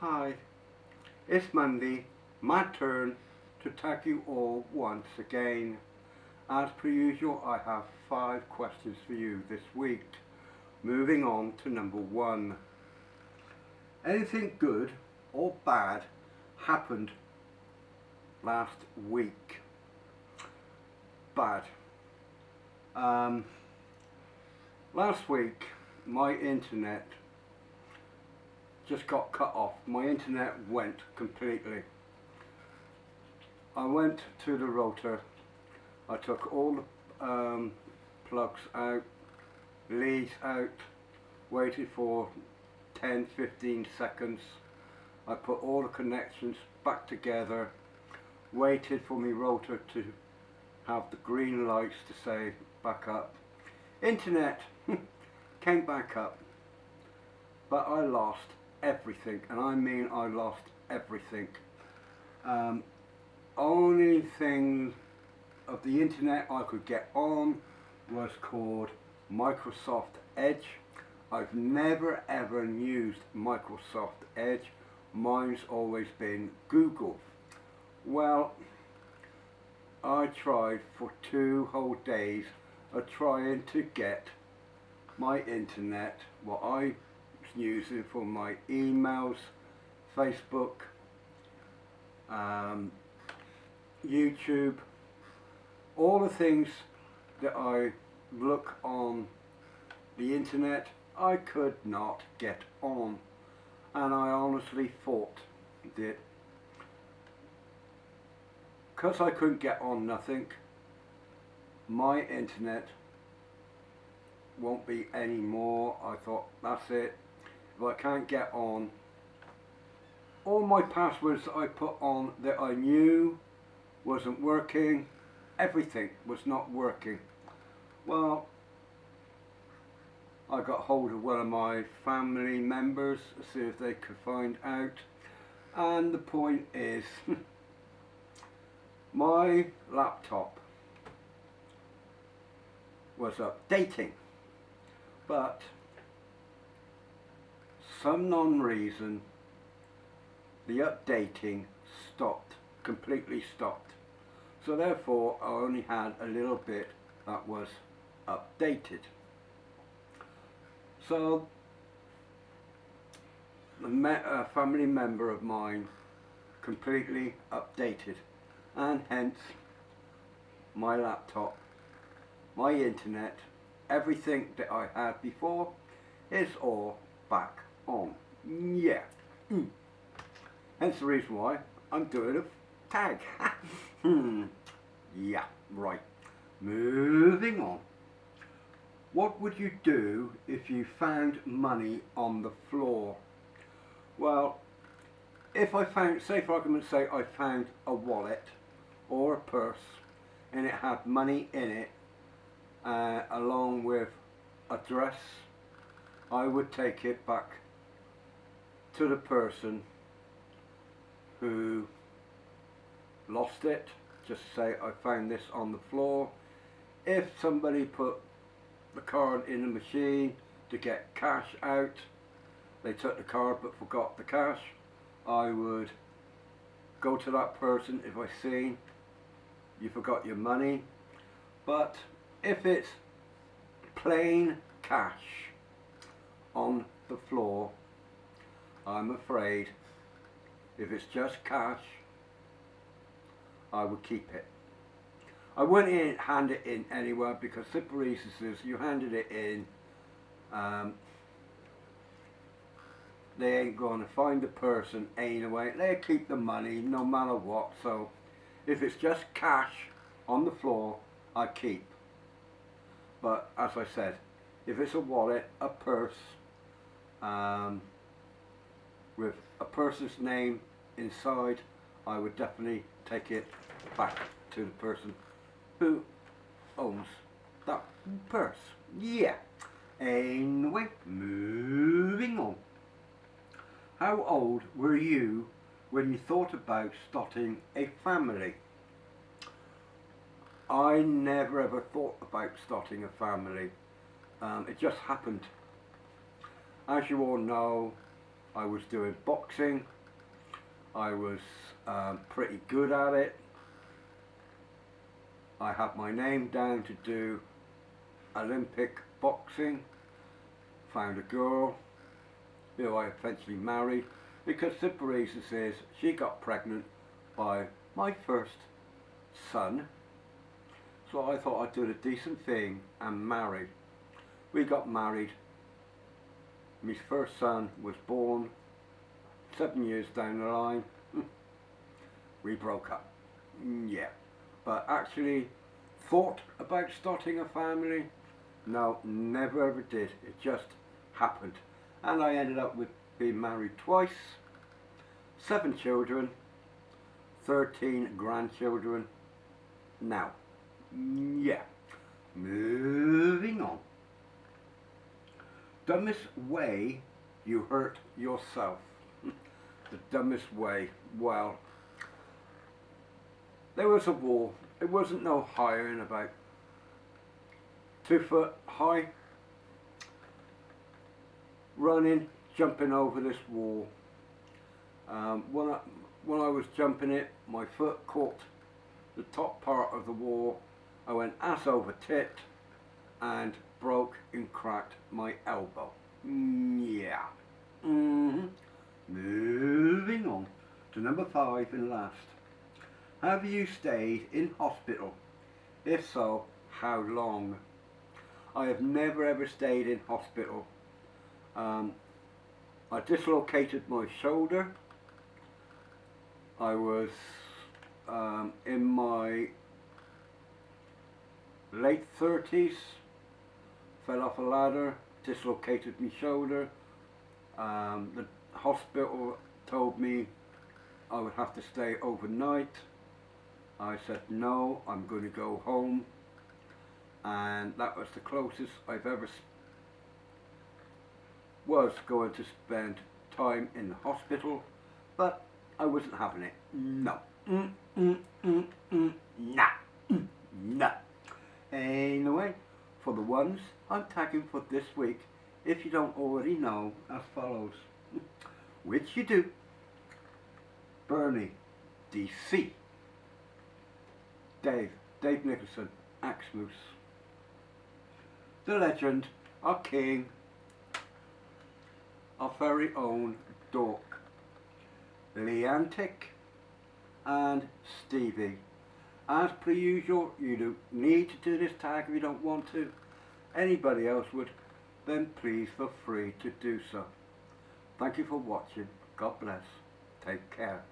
Hi, it's Monday, my turn to tag you all once again. As per usual, I have 5 questions for you this week. Moving on to number 1. Anything good or bad happened last week? Bad. Last week my internet just got cut off. My internet went completely. I went to the router, I took all the plugs out, leads out, waited for 10-15 seconds. I put all the connections back together, waited for my router to have the green lights to say back up. Internet came back up, but I lost everything, and I mean I lost everything. Only thing of the internet I could get on was called Microsoft Edge. I've never ever used Microsoft Edge. Mine's always been Google. Well, I tried for 2 whole days of trying to get my internet, what I was using for my emails, Facebook, YouTube, all the things that I look on the internet, I could not get on, and I honestly thought that because I couldn't get on nothing, my internet won't be anymore. I thought, that's it. If I can't get on, all my passwords I put on that I knew wasn't working, everything was not working. Well, I got hold of one of my family members to see if they could find out, and the point is my laptop was updating, but some non-reason the updating stopped, completely stopped. So therefore I only had a little bit that was updated. So a family member of mine completely updated, and hence my laptop, my internet, everything that I had before is all back on. Yeah. Hence the reason why I'm doing a tag. Yeah, right. Moving on. What would you do if you found money on the floor? Well, if I found, say for argument's sake, I found a wallet or a purse and it had money in it, along with a dress, I would take it back to the person who lost it. Just say, I found this on the floor. If somebody put the card in the machine to get cash out, they took the card but forgot the cash, I would go to that person if I seen you forgot your money. But if it's plain cash on the floor, I'm afraid if it's just cash, I would keep it. I wouldn't hand it in anywhere, because simple reason is you handed it in, they ain't going to find the person anyway. They keep the money no matter what. So if it's just cash on the floor, I keep. But as I said, if it's a wallet, a purse, with a person's name inside, I would definitely take it back to the person who owns that purse. Yeah. Anyway, moving on. How old were you when you thought about starting a family? I never ever thought about starting a family. It just happened. As you all know, I was doing boxing. I was pretty good at it. I had my name down to do Olympic boxing. Found a girl who I eventually married, because simple reason is she got pregnant by my first son. So I thought I'd do the decent thing and marry. We got married. My first son was born. 7 years down the line, we broke up. Yeah, but actually thought about starting a family. No, never ever did. It just happened. And I ended up with being married twice, 7 children, 13 grandchildren. Now, yeah, moving on. Dumbest way you hurt yourself. The dumbest way. Well, there was a wall. It wasn't no higher than about 2 foot high. Running, jumping over this wall. When I was jumping it, my foot caught the top part of the wall. I went ass over tit and broke and cracked my elbow. Yeah. Moving on to number 5 and last. Have you stayed in hospital? If so, how long? I have never ever stayed in hospital. I dislocated my shoulder. I was in my late 30s, fell off a ladder, dislocated my shoulder. The hospital told me I would have to stay overnight. I said no, I'm going to go home, and that was the closest I've ever was going to spend time in the hospital, but I wasn't having it. No. Nah. No. Anyway, for the ones I'm tagging for this week, if you don't already know, as follows. Which you do. Bernie, DC. Dave Nicholson, Axmoose. The legend, our king, our very own Dork, Leantic, and Stevie. As per usual, you don't need to do this tag if you don't want to. Anybody else would, then please feel free to do so. Thank you for watching. God bless. Take care.